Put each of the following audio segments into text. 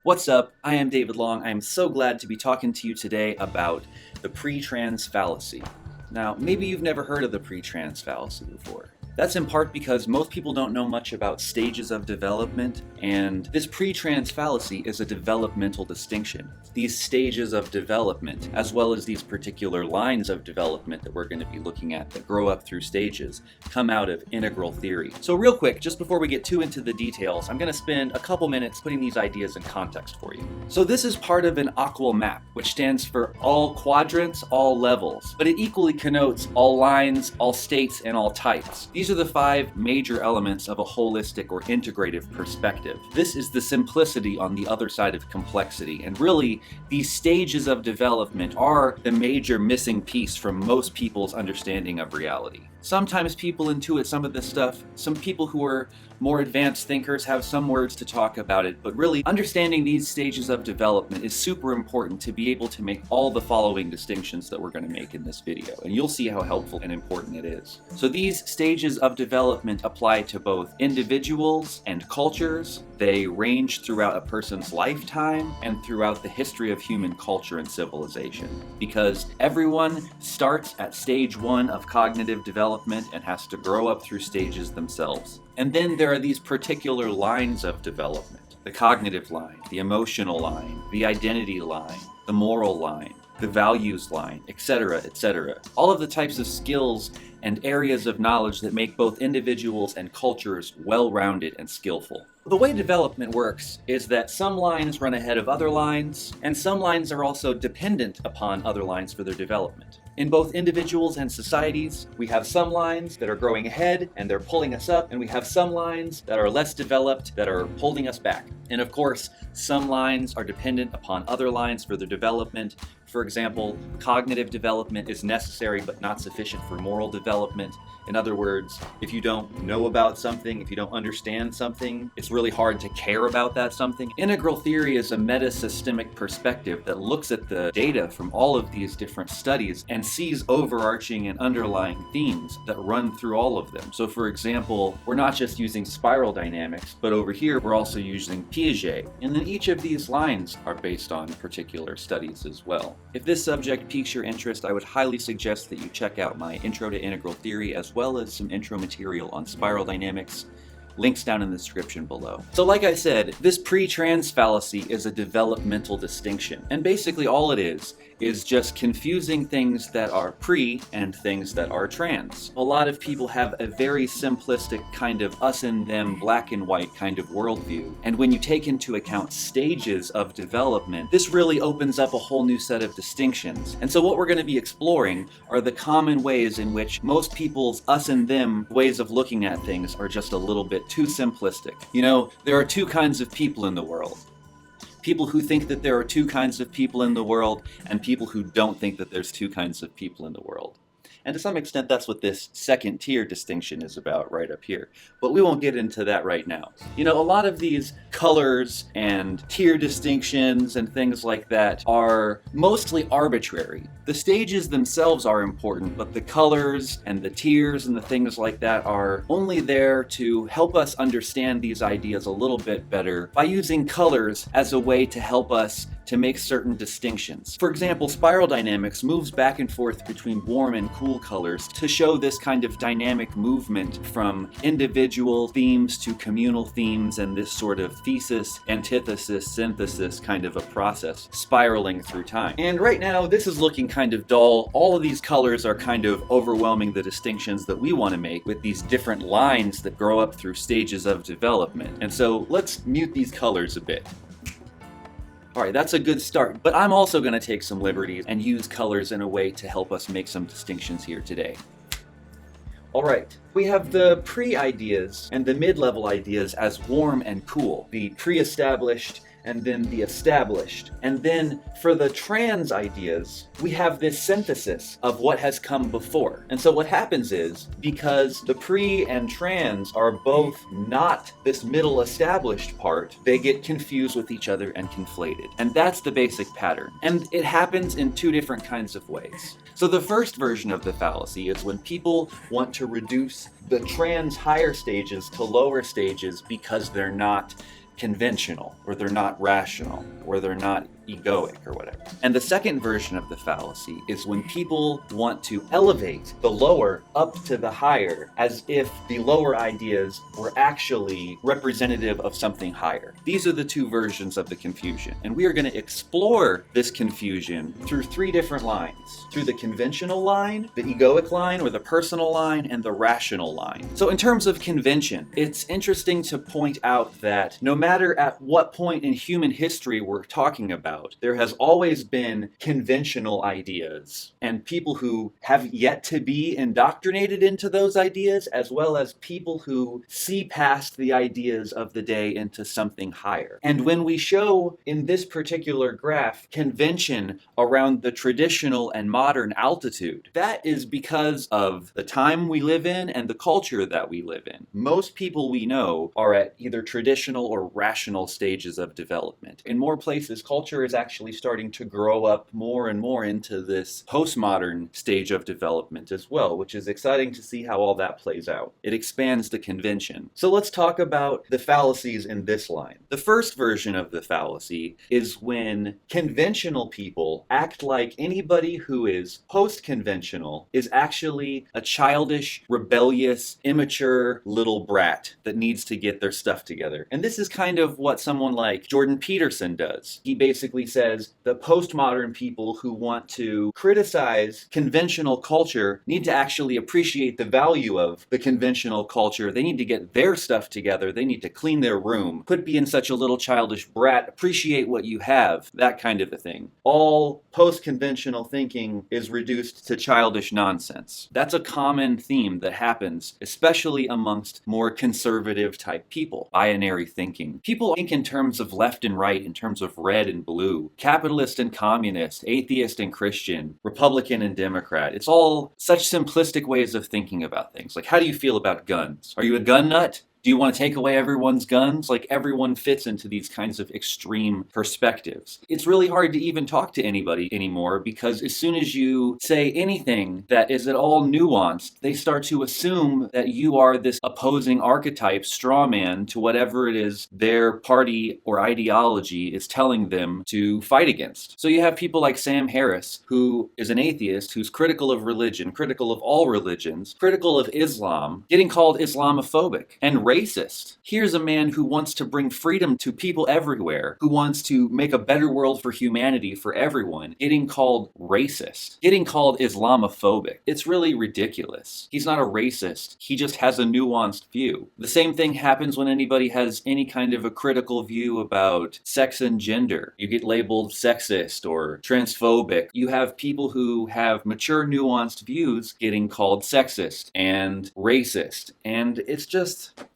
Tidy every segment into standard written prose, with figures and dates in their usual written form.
What's up? I am David Long. I am so glad to be talking to you today about the PreTrans Fallacy. Now, maybe you've never heard of the PreTrans Fallacy before. That's in part because most people don't know much about stages of development, and this PreTrans fallacy is a developmental distinction. These stages of development, as well as these particular lines of development that we're going to be looking at that grow up through stages, come out of integral theory. So real quick, just before we get too into the details, I'm going to spend a couple minutes putting these ideas in context for you. So this is part of an aqua map, which stands for all quadrants, all levels, but it equally connotes all lines, all states, and all types. These are the 5 major elements of a holistic or integrative perspective. This is the simplicity on the other side of complexity, and really, these stages of development are the major missing piece from most people's understanding of reality. Sometimes people intuit some of this stuff. Some people who are more advanced thinkers have some words to talk about it, but really understanding these stages of development is super important to be able to make all the following distinctions that we're going to make in this video, and you'll see how helpful and important it is. So these stages of development apply to both individuals and cultures. They range throughout a person's lifetime and throughout the history of human culture and civilization, because everyone starts at stage 1 of cognitive development and has to grow up through stages themselves. And then there are these particular lines of development: the cognitive line, the emotional line, the identity line, the moral line, the values line, etc., etc. All of the types of skills and areas of knowledge that make both individuals and cultures well-rounded and skillful. The way development works is that some lines run ahead of other lines, and some lines are also dependent upon other lines for their development. In both individuals and societies, we have some lines that are growing ahead and they're pulling us up, and we have some lines that are less developed that are holding us back. And of course, some lines are dependent upon other lines for their development. For example, cognitive development is necessary but not sufficient for moral development. In other words, if you don't know about something, if you don't understand something, it's really hard to care about that something. Integral theory is a meta-systemic perspective that looks at the data from all of these different studies and sees overarching and underlying themes that run through all of them. So for example, we're not just using spiral dynamics, but over here we're also using Piaget. And then each of these lines are based on particular studies as well. If this subject piques your interest, I would highly suggest that you check out my Intro to Integral Theory as well as some intro material on spiral dynamics. Links down in the description below. So like I said, this PreTrans fallacy is a developmental distinction. And basically all it is just confusing things that are pre and things that are trans. A lot of people have a very simplistic kind of us and them, black and white kind of worldview. And when you take into account stages of development, this really opens up a whole new set of distinctions. And so what we're going to be exploring are the common ways in which most people's us and them ways of looking at things are just a little bit too simplistic. You know, there are 2 kinds of people in the world. People who think that there are 2 kinds of people in the world, and people who don't think that there's 2 kinds of people in the world. And to some extent, that's what this second tier distinction is about right up here. But we won't get into that right now. You know, a lot of these colors and tier distinctions and things like that are mostly arbitrary. The stages themselves are important, but the colors and the tiers and the things like that are only there to help us understand these ideas a little bit better by using colors as a way to help us to make certain distinctions. For example, spiral dynamics moves back and forth between warm and cool colors to show this kind of dynamic movement from individual themes to communal themes, and this sort of thesis, antithesis, synthesis kind of a process spiraling through time. And right now, this is looking kind of dull. All of these colors are kind of overwhelming the distinctions that we want to make with these different lines that grow up through stages of development. And so let's mute these colors a bit. Alright, that's a good start, but I'm also going to take some liberties and use colors in a way to help us make some distinctions here today. Alright, we have the pre-ideas and the mid-level ideas as warm and cool, the pre-established and then the established. And then for the trans ideas, we have this synthesis of what has come before. And so what happens is, because the pre and trans are both not this middle established part, they get confused with each other and conflated. And that's the basic pattern. And it happens in 2 different kinds of ways. So the first version of the fallacy is when people want to reduce the trans higher stages to lower stages because they're not conventional, or they're not rational, or they're not egoic, or whatever. And the second version of the fallacy is when people want to elevate the lower up to the higher, as if the lower ideas were actually representative of something higher. These are the two versions of the confusion, and we are going to explore this confusion through three different lines: through the conventional line, the egoic line, or the personal line, and the rational line. So in terms of convention, it's interesting to point out that no matter at what point in human history we're talking about, there has always been conventional ideas and people who have yet to be indoctrinated into those ideas, as well as people who see past the ideas of the day into something higher. And when we show in this particular graph convention around the traditional and modern altitude, that is because of the time we live in and the culture that we live in. Most people we know are at either traditional or rational stages of development. In more places, culture is actually starting to grow up more and more into this postmodern stage of development as well, which is exciting to see how all that plays out. It expands the convention. So let's talk about the fallacies in this line. The first version of the fallacy is when conventional people act like anybody who is post-conventional is actually a childish, rebellious, immature little brat that needs to get their stuff together. And this is kind of what someone like Jordan Peterson does. He basically says the postmodern people who want to criticize conventional culture need to actually appreciate the value of the conventional culture. They need to get their stuff together. They need to clean their room. Quit being such a little childish brat. Appreciate what you have. That kind of a thing. All post-conventional thinking is reduced to childish nonsense. That's a common theme that happens, especially amongst more conservative type people. Binary thinking. People think in terms of left and right, in terms of red and blue, capitalist and communist, atheist and Christian, Republican and Democrat. It's all such simplistic ways of thinking about things. Like, how do you feel about guns? Are you a gun nut? Do you want to take away everyone's guns? Like, everyone fits into these kinds of extreme perspectives. It's really hard to even talk to anybody anymore, because as soon as you say anything that is at all nuanced, they start to assume that you are this opposing archetype straw man to whatever it is their party or ideology is telling them to fight against. So you have people like Sam Harris, who is an atheist, who's critical of religion, critical of all religions, critical of Islam, getting called Islamophobic and racist. Here's a man who wants to bring freedom to people everywhere, who wants to make a better world for humanity for everyone, getting called racist, getting called Islamophobic. It's really ridiculous. He's not a racist. He just has a nuanced view. The same thing happens when anybody has any kind of a critical view about sex and gender. You get labeled sexist or transphobic. You have people who have mature, nuanced views getting called sexist and racist. And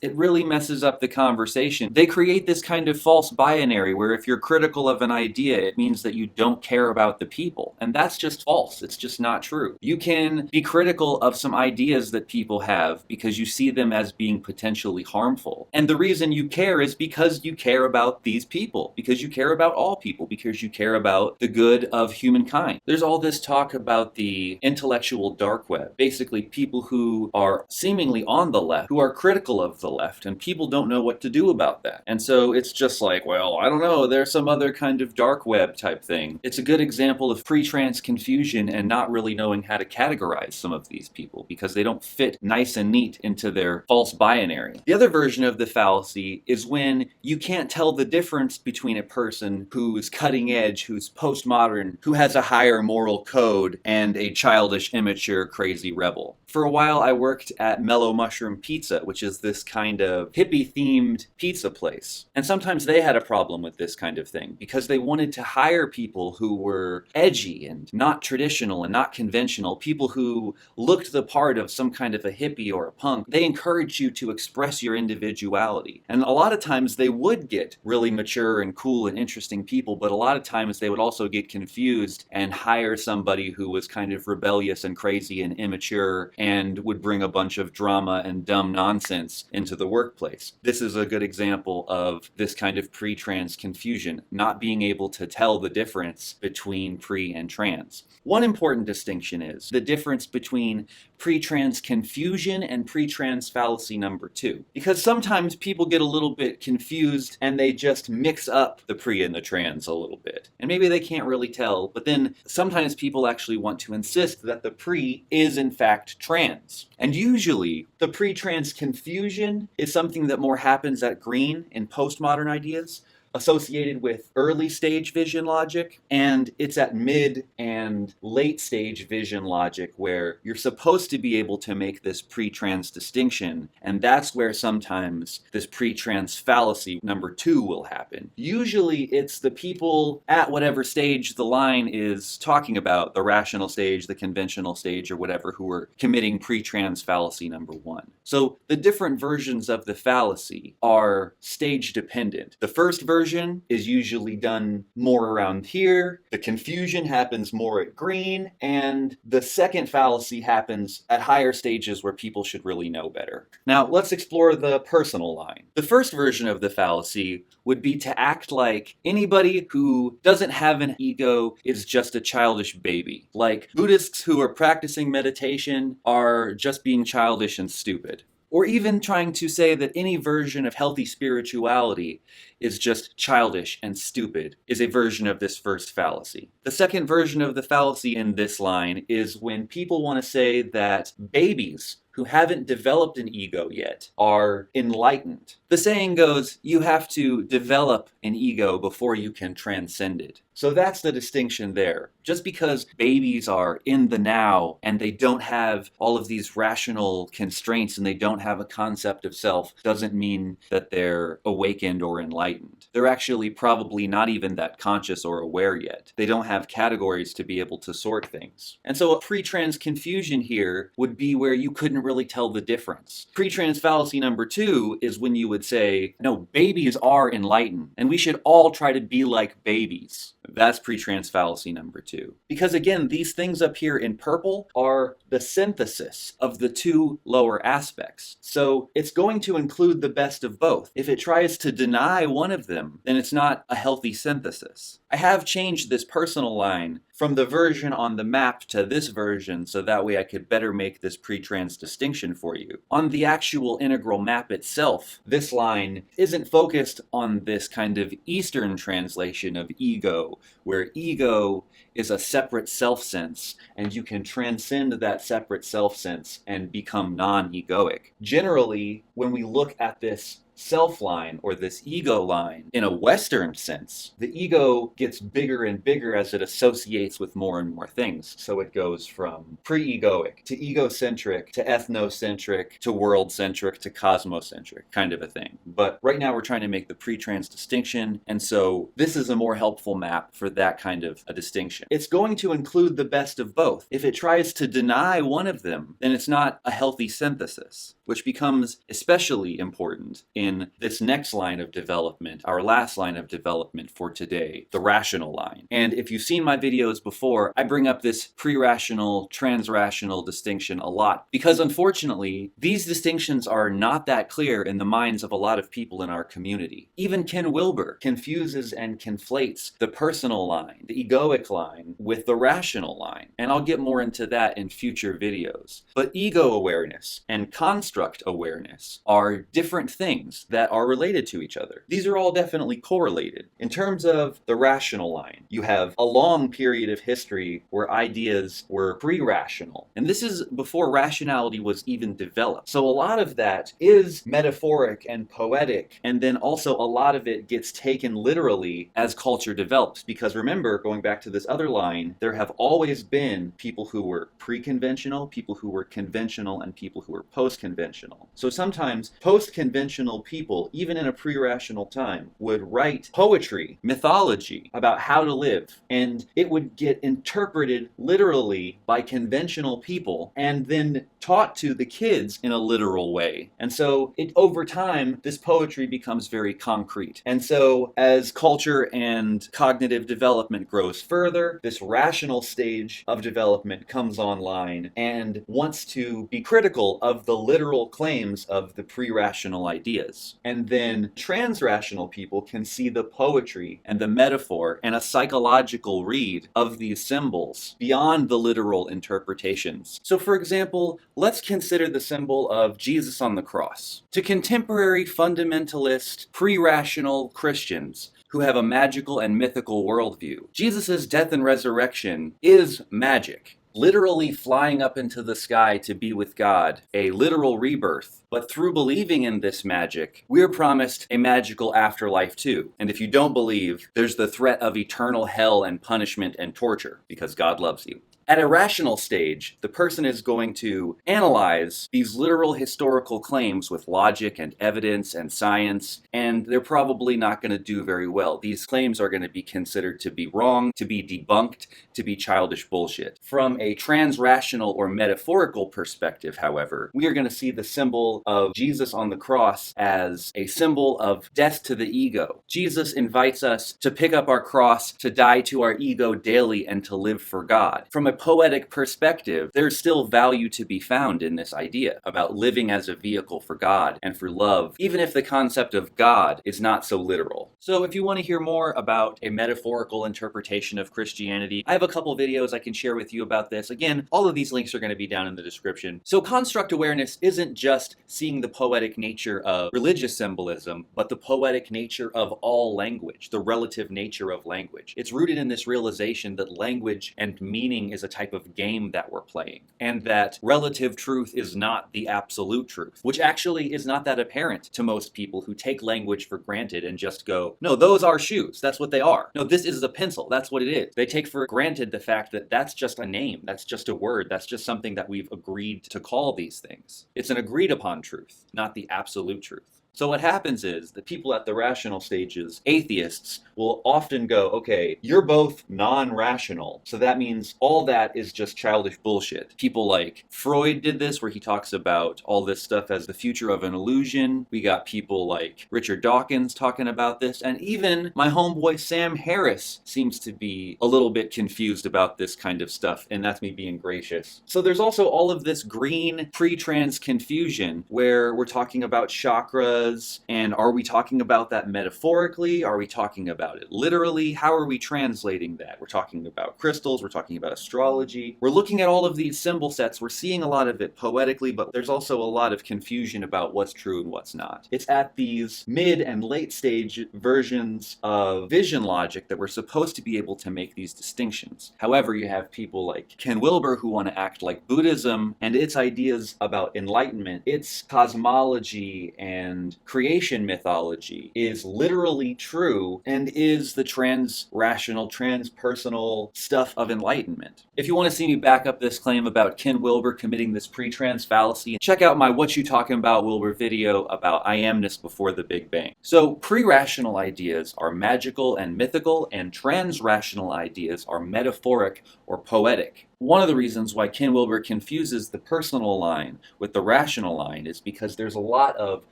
it really messes up the conversation. They create this kind of false binary where if you're critical of an idea, it means that you don't care about the people. And that's just false. It's just not true. You can be critical of some ideas that people have because you see them as being potentially harmful. And the reason you care is because you care about these people, because you care about all people, because you care about the good of humankind. There's all this talk about the intellectual dark web, basically people who are seemingly on the left, who are critical of the left, and people don't know what to do about that. And so it's just like, well, I don't know, there's some other kind of dark web type thing. It's a good example of pre-trans confusion and not really knowing how to categorize some of these people because they don't fit nice and neat into their false binary. The other version of the fallacy is when you can't tell the difference between a person who's cutting edge, who's postmodern, who has a higher moral code, and a childish, immature, crazy rebel. For a while, I worked at Mellow Mushroom Pizza, which is this kind of hippie-themed pizza place. And sometimes they had a problem with this kind of thing because they wanted to hire people who were edgy and not traditional and not conventional, people who looked the part of some kind of a hippie or a punk. They encouraged you to express your individuality. And a lot of times they would get really mature and cool and interesting people, but a lot of times they would also get confused and hire somebody who was kind of rebellious and crazy and immature and would bring a bunch of drama and dumb nonsense into the workplace. This is a good example of this kind of pre-trans confusion, not being able to tell the difference between pre and trans. One important distinction is the difference between PreTrans confusion and PreTrans fallacy number 2. Because sometimes people get a little bit confused and they just mix up the pre and the trans a little bit. And maybe they can't really tell, but then sometimes people actually want to insist that the pre is in fact trans. And usually the pre-trans confusion is something that more happens at green in postmodern ideas, associated with early stage vision logic, and it's at mid and late stage vision logic where you're supposed to be able to make this pre-trans distinction, and that's where sometimes this pre-trans fallacy number 2 will happen. Usually it's the people at whatever stage the line is talking about, the rational stage, the conventional stage, or whatever, who are committing pre-trans fallacy number 1. So the different versions of the fallacy are stage dependent. The first version is usually done more around here, the confusion happens more at green, and the second fallacy happens at higher stages where people should really know better. Now let's explore the personal line. The first version of the fallacy would be to act like anybody who doesn't have an ego is just a childish baby. Like Buddhists who are practicing meditation are just being childish and stupid. Or even trying to say that any version of healthy spirituality is just childish and stupid is a version of this first fallacy. The second version of the fallacy in this line is when people want to say that babies who haven't developed an ego yet are enlightened. The saying goes, you have to develop an ego before you can transcend it. So that's the distinction there. Just because babies are in the now and they don't have all of these rational constraints and they don't have a concept of self doesn't mean that they're awakened or enlightened. They're actually probably not even that conscious or aware yet. They don't have categories to be able to sort things. And so a pre-trans confusion here would be where you couldn't really tell the difference. Pre-trans fallacy number 2 is when you would say, no, babies are enlightened and we should all try to be like babies. That's pre-trans fallacy number 2. Because again, these things up here in purple are the synthesis of the 2 lower aspects. So it's going to include the best of both. If it tries to deny one of them, then it's not a healthy synthesis. I have changed this personal line from the version on the map to this version so that way I could better make this pre-trans distinction for you. On the actual integral map itself, this line isn't focused on this kind of Eastern translation of ego, where ego is a separate self-sense, and you can transcend that separate self-sense and become non-egoic. Generally, when we look at this self line or this ego line in a Western sense, the ego gets bigger and bigger as it associates with more and more things. So it goes from pre-egoic to egocentric to ethnocentric to world-centric to cosmocentric, kind of a thing. But right now we're trying to make the pre-trans distinction, and so this is a more helpful map for that kind of a distinction. It's going to include the best of both. If it tries to deny one of them, then it's not a healthy synthesis, which becomes especially important in this next line of development, our last line of development for today, the rational line. And if you've seen my videos before, I bring up this pre-rational, trans-rational distinction a lot, because unfortunately, these distinctions are not that clear in the minds of a lot of people in our community. Even Ken Wilber confuses and conflates the personal line, the egoic line, with the rational line. And I'll get more into that in future videos. But ego awareness and construct awareness are different things that are related to each other. These are all definitely correlated. In terms of the rational line, you have a long period of history where ideas were pre-rational. And this is before rationality was even developed. So a lot of that is metaphoric and poetic, and then also a lot of it gets taken literally as culture develops. Because remember, going back to this other line, there have always been people who were pre-conventional, people who were conventional, and people who were post-conventional. So sometimes post-conventional people, even in a pre-rational time, would write poetry, mythology about how to live, and it would get interpreted literally by conventional people and then taught to the kids in a literal way. And so over time, this poetry becomes very concrete. And so as culture and cognitive development grows further, this rational stage of development comes online and wants to be critical of the literal claims of the pre-rational ideas. ideas. And then trans-rational people can see the poetry and the metaphor and a psychological read of these symbols beyond the literal interpretations. So for example, let's consider the symbol of Jesus on the cross. To contemporary fundamentalist, pre-rational Christians who have a magical and mythical worldview, Jesus' death and resurrection is magic. Literally flying up into the sky to be with God, a literal rebirth. But through believing in this magic, we're promised a magical afterlife too. And if you don't believe, there's the threat of eternal hell and punishment and torture, because God loves you. At a rational stage, the person is going to analyze these literal historical claims with logic and evidence and science, and they're probably not going to do very well. These claims are going to be considered to be wrong, to be debunked, to be childish bullshit. From a trans-rational or metaphorical perspective, however, we are going to see the symbol of Jesus on the cross as a symbol of death to the ego. Jesus invites us to pick up our cross, to die to our ego daily, and to live for God. From a poetic perspective, there's still value to be found in this idea about living as a vehicle for God and for love, even if the concept of God is not so literal. So if you want to hear more about a metaphorical interpretation of Christianity, I have a couple videos I can share with you about this. Again, all of these links are going to be down in the description. So construct awareness isn't just seeing the poetic nature of religious symbolism, but the poetic nature of all language, the relative nature of language. It's rooted in this realization that language and meaning is a type of game that we're playing, and that relative truth is not the absolute truth, which actually is not that apparent to most people who take language for granted and just go, no, those are shoes, that's what they are. No, this is a pencil, that's what it is. They take for granted the fact that that's just a name, that's just a word, that's just something that we've agreed to call these things. It's an agreed upon truth, not the absolute truth. So what happens is that people at the rational stages, atheists, will often go, okay, you're both non-rational, so that means all that is just childish bullshit. People like Freud did this, where he talks about all this stuff as the future of an illusion. We got people like Richard Dawkins talking about this, and even my homeboy Sam Harris seems to be a little bit confused about this kind of stuff, and that's me being gracious. So there's also all of this green pre-trans confusion, where we're talking about chakras, and are we talking about that metaphorically? Are we talking about it literally? How are we translating that? We're talking about crystals, we're talking about astrology. We're looking at all of these symbol sets, we're seeing a lot of it poetically, but there's also a lot of confusion about what's true and what's not. It's at these mid and late stage versions of vision logic that we're supposed to be able to make these distinctions. However, you have people like Ken Wilber who want to act like Buddhism and its ideas about enlightenment, its cosmology and creation mythology is literally true and is the trans-rational, trans-personal stuff of enlightenment. If you want to see me back up this claim about Ken Wilber committing this pre-trans fallacy, check out my What You Talking About Wilber video about I amness before the Big Bang. So pre-rational ideas are magical and mythical, and trans-rational ideas are metaphoric or poetic. One of the reasons why Ken Wilber confuses the personal line with the rational line is because there's a lot of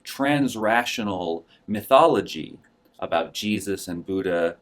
trans-rational mythology about Jesus and Buddha,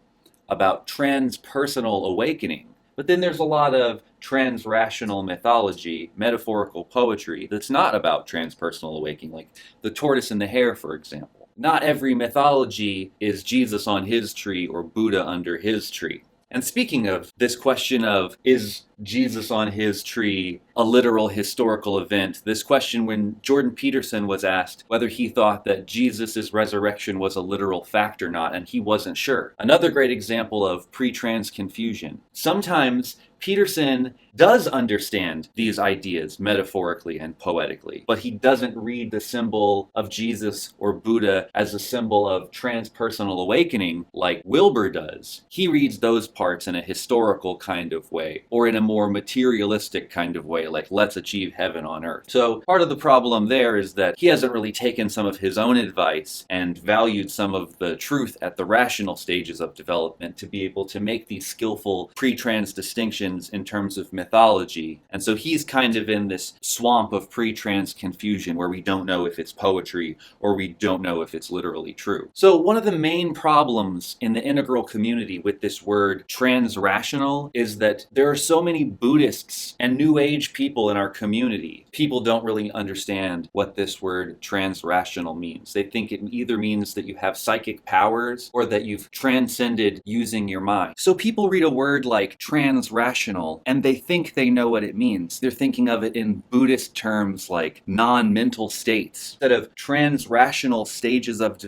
about trans-personal awakening. But then there's a lot of trans-rational mythology, metaphorical poetry, that's not about transpersonal awakening, like the tortoise and the hare, for example. Not every mythology is Jesus on his tree or Buddha under his tree. And speaking of this question of, is Jesus on his tree a literal historical event? This question when Jordan Peterson was asked whether he thought that Jesus' resurrection was a literal fact or not, and he wasn't sure. Another great example of pre-trans confusion. Sometimes Peterson does understand these ideas metaphorically and poetically, but he doesn't read the symbol of Jesus or Buddha as a symbol of transpersonal awakening like Wilber does. He reads those parts in a historical kind of way, or in a more materialistic kind of way, like let's achieve heaven on earth. So part of the problem there is that he hasn't really taken some of his own advice and valued some of the truth at the rational stages of development to be able to make these skillful pre-trans distinctions in terms of mythology. And so he's kind of in this swamp of pre-trans confusion where we don't know if it's poetry or we don't know if it's literally true. So one of the main problems in the integral community with this word trans-rational is that there are so many Buddhists and New Age people in our community people don't really understand what this word transrational means. They think it either means that you have psychic powers or that you've transcended using your mind. So people read a word like transrational and they think they know what it means. They're thinking of it in Buddhist terms like non-mental states. Instead of transrational stages of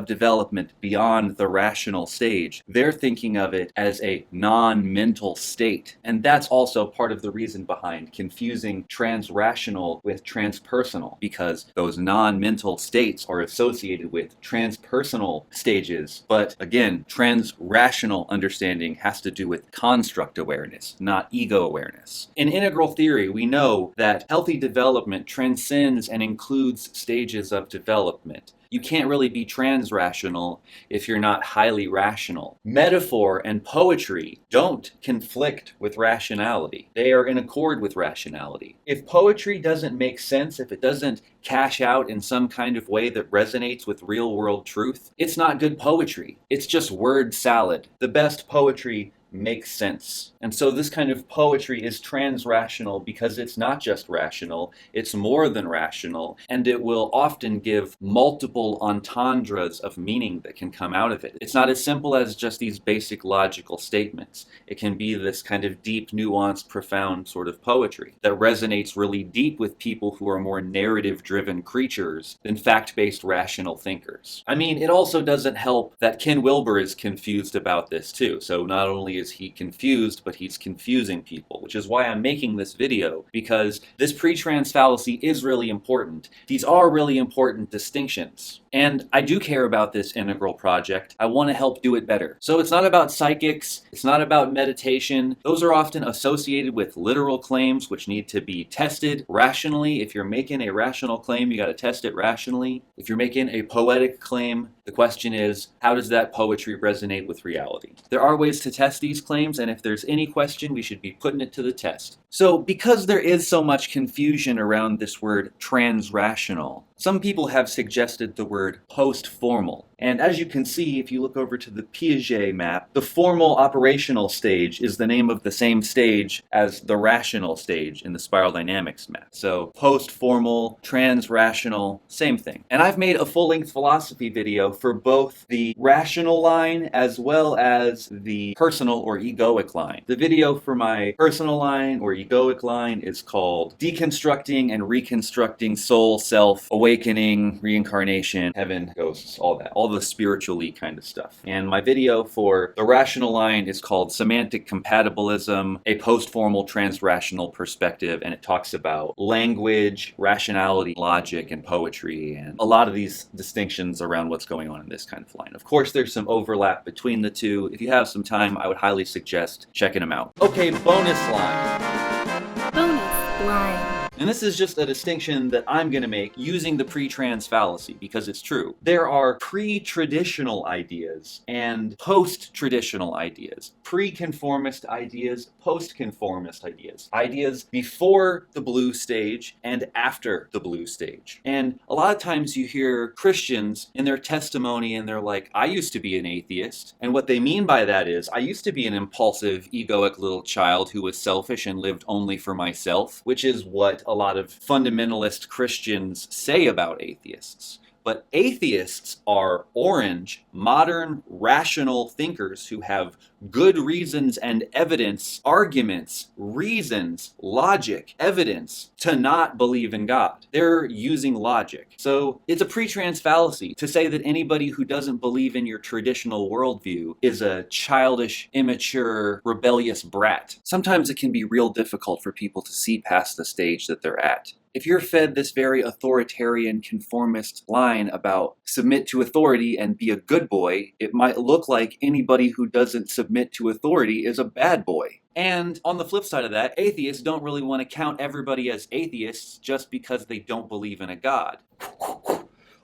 development beyond the rational stage, they're thinking of it as a non-mental state. And that's also part of the reason behind confusing transrational with transpersonal, because those non-mental states are associated with transpersonal stages. But again, transrational understanding has to do with construct awareness, not ego awareness. In integral theory, we know that healthy development transcends and includes stages of development. You can't really be transrational if you're not highly rational. Metaphor and poetry don't conflict with rationality. They are in accord with rationality. If poetry doesn't make sense, if it doesn't cash out in some kind of way that resonates with real-world truth, it's not good poetry. It's just word salad. The best poetry makes sense. And so this kind of poetry is transrational because it's not just rational, it's more than rational, and it will often give multiple entendres of meaning that can come out of it. It's not as simple as just these basic logical statements. It can be this kind of deep, nuanced, profound sort of poetry that resonates really deep with people who are more narrative-driven creatures than fact-based rational thinkers. I mean, it also doesn't help that Ken Wilber is confused about this too. So not only is he confused, but he's confusing people, which is why I'm making this video, because this PreTrans fallacy is really important. These are really important distinctions. And I do care about this integral project. I want to help do it better. So it's not about psychics, it's not about meditation. Those are often associated with literal claims which need to be tested rationally. If you're making a rational claim, you got to test it rationally. If you're making a poetic claim, the question is, how does that poetry resonate with reality? There are ways to test these claims, and if there's any question, we should be putting it to the test. So because there is so much confusion around this word transrational, some people have suggested the word postformal. And as you can see, if you look over to the Piaget map, the formal operational stage is the name of the same stage as the rational stage in the spiral dynamics map. So postformal, transrational, same thing. And I've made a full-length philosophy video for both the rational line as well as the personal or egoic line. The video for my personal line or egoic line is called Deconstructing and Reconstructing Soul, Self, Awakening, Reincarnation, Heaven, Ghosts, all that. All the spiritually kind of stuff. And my video for the rational line is called Semantic Compatibilism, a Postformal Transrational Perspective, and it talks about language, rationality, logic, and poetry, and a lot of these distinctions around what's going on in this kind of line. Of course, there's some overlap between the two. If you have some time, I would highly suggest checking them out. Okay, bonus line. Bonus line. And this is just a distinction that I'm going to make using the PreTrans fallacy because it's true. There are pre-traditional ideas and post-traditional ideas. Pre-conformist ideas, post-conformist ideas. Ideas before the blue stage and after the blue stage. And a lot of times you hear Christians in their testimony and they're like, I used to be an atheist. And what they mean by that is, I used to be an impulsive, egoic little child who was selfish and lived only for myself, which is what a lot of fundamentalist Christians say about atheists. But atheists are orange, modern, rational thinkers who have good reasons and evidence, arguments, reasons, logic, evidence to not believe in God. They're using logic. So it's a PreTrans fallacy to say that anybody who doesn't believe in your traditional worldview is a childish, immature, rebellious brat. Sometimes it can be real difficult for people to see past the stage that they're at. If you're fed this very authoritarian, conformist line about submit to authority and be a good boy, it might look like anybody who doesn't submit to authority is a bad boy. And on the flip side of that, atheists don't really want to count everybody as atheists just because they don't believe in a God.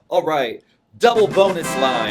All right, double bonus line.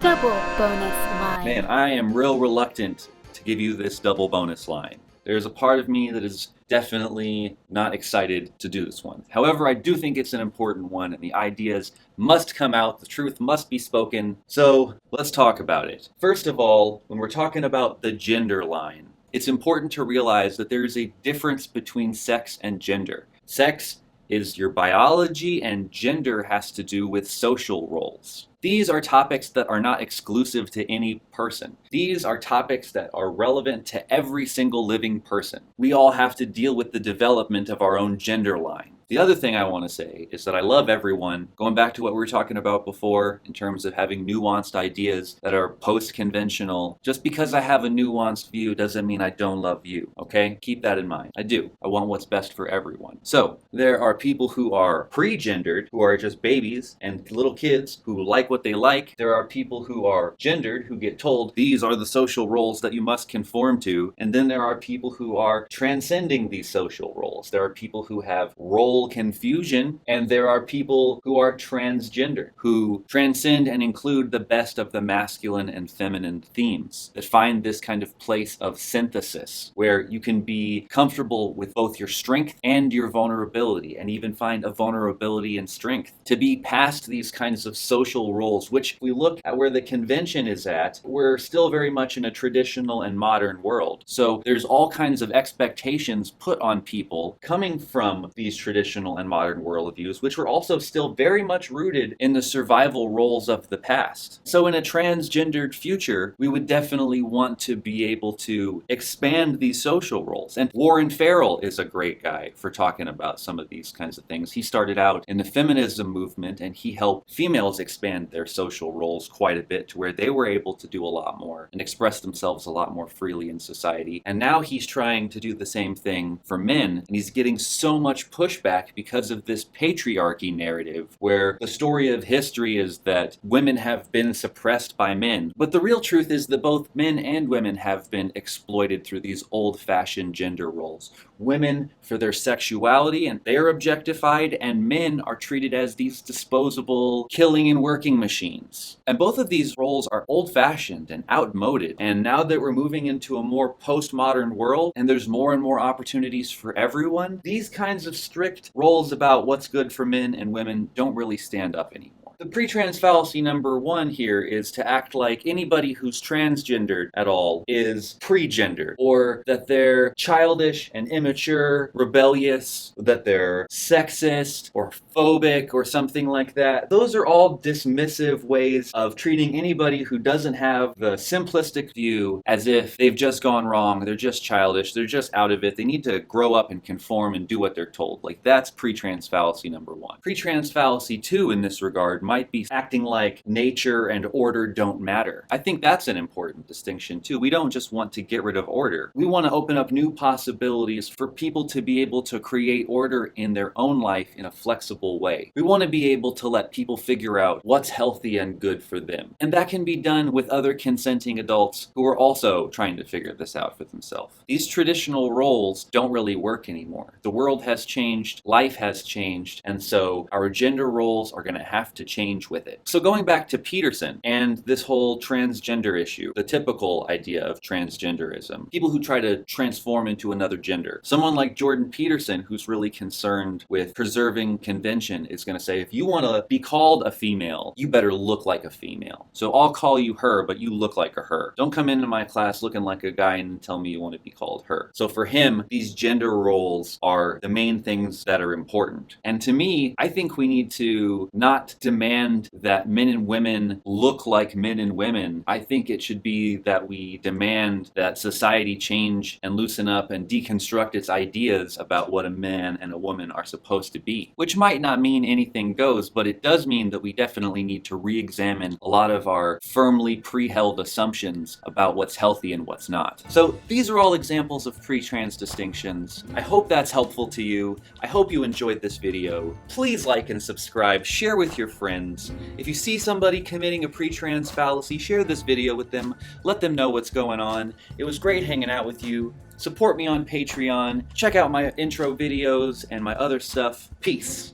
Double bonus line. Man, I am real reluctant to give you this double bonus line. There's a part of me that is definitely not excited to do this one. However, I do think it's an important one, and the ideas must come out, the truth must be spoken. So let's talk about it. First of all, when we're talking about the gender line, It's important to realize that there is a difference between sex and gender. Sex is your biology, and gender has to do with social roles. These are topics that are not exclusive to any person. These are topics that are relevant to every single living person. We all have to deal with the development of our own gender line. The other thing I want to say is that I love everyone. Going back to what we were talking about before in terms of having nuanced ideas that are post-conventional, just because I have a nuanced view doesn't mean I don't love you, okay? Keep that in mind. I do. I want what's best for everyone. So, there are people who are pre-gendered, who are just babies and little kids who like what they like. There are people who are gendered, who get told these are the social roles that you must conform to. And then there are people who are transcending these social roles. There are people who have role confusion, and there are people who are transgender, who transcend and include the best of the masculine and feminine themes, that find this kind of place of synthesis where you can be comfortable with both your strength and your vulnerability, and even find a vulnerability and strength to be past these kinds of social roles, which if we look at where the convention is at, we're still very much in a traditional and modern world. So there's all kinds of expectations put on people coming from these traditional and modern worldviews, which were also still very much rooted in the survival roles of the past. So in a transgendered future, we would definitely want to be able to expand these social roles. And Warren Farrell is a great guy for talking about some of these kinds of things. He started out in the feminism movement, and he helped females expand their social roles quite a bit to where they were able to do a lot more and express themselves a lot more freely in society. And now he's trying to do the same thing for men, and he's getting so much pushback because of this patriarchy narrative where the story of history is that women have been suppressed by men. But the real truth is that both men and women have been exploited through these old-fashioned gender roles. Women for their sexuality, and they are objectified, and men are treated as these disposable killing and working machines. And both of these roles are old-fashioned and outmoded. And now that we're moving into a more postmodern world and there's more and more opportunities for everyone, these kinds of strict roles about what's good for men and women don't really stand up anymore. The PreTrans fallacy number one here is to act like anybody who's transgendered at all is pre-gendered, or that they're childish and immature, rebellious, that they're sexist or phobic or something like that. Those are all dismissive ways of treating anybody who doesn't have the simplistic view as if they've just gone wrong, they're just childish, they're just out of it, they need to grow up and conform and do what they're told. Like, that's PreTrans fallacy number one. PreTrans fallacy two in this regard might be acting like nature and order don't matter. I think that's an important distinction too. We don't just want to get rid of order. We want to open up new possibilities for people to be able to create order in their own life in a flexible way. We want to be able to let people figure out what's healthy and good for them. And that can be done with other consenting adults who are also trying to figure this out for themselves. These traditional roles don't really work anymore. The world has changed, life has changed, and so our gender roles are going to have to change with it. So going back to Peterson and this whole transgender issue, the typical idea of transgenderism, people who try to transform into another gender. Someone like Jordan Peterson, who's really concerned with preserving convention, is going to say, if you want to be called a female, you better look like a female. So I'll call you her, but you look like a her. Don't come into my class looking like a guy and tell me you want to be called her. So for him, these gender roles are the main things that are important. And to me, I think we need to not demand that men and women look like men and women. I think it should be that we demand that society change and loosen up and deconstruct its ideas about what a man and a woman are supposed to be. Which might not mean anything goes, but it does mean that we definitely need to re-examine a lot of our firmly pre-held assumptions about what's healthy and what's not. So these are all examples of pre-trans distinctions. I hope that's helpful to you. I hope you enjoyed this video. Please like and subscribe, share with your friends. If you see somebody committing a pre-trans fallacy, share this video with them, let them know what's going on. It was great hanging out with you. Support me on Patreon, check out my intro videos and my other stuff. Peace.